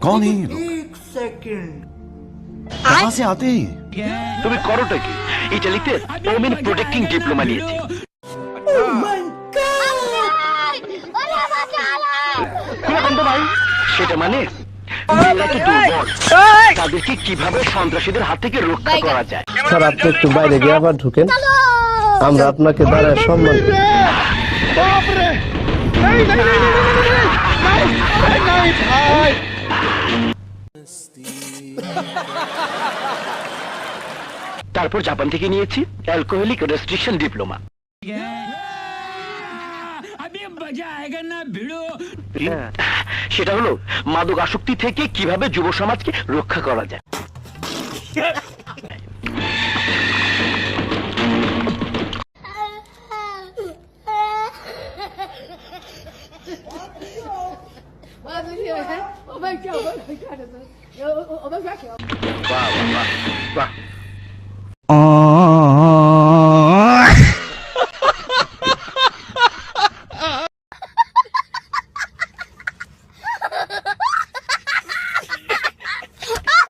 कौन है ये लोग? एक सेकंड। कहाँ से आते हैं? তুমি করোটা কি? ইতালিতে ওমেন প্রোটেক্টিং ডিপ্লোমা নিয়েছি। বন্ধু ভাই, সেটা মানে মেয়েরা তো দুর্বল, তাদেরকে কিভাবে সন্ত্রাসীদের হাত থেকে রক্ষা করা যায়। স্যার আপনি একটু বাইরে গিয়ে আবার ঢুকেন, আমরা আপনাকে দাঁড়ায় সম্মান করি। তারপর জাপান থেকে নিয়েছি অ্যালকোহলিক রেস্ট্রিকশন ডিপ্লোমা। সেটা হলো মাদক আসক্তি থেকে কিভাবে যুব সমাজকে রক্ষা করা যায়। বাহ বাহ বাহ বাহ।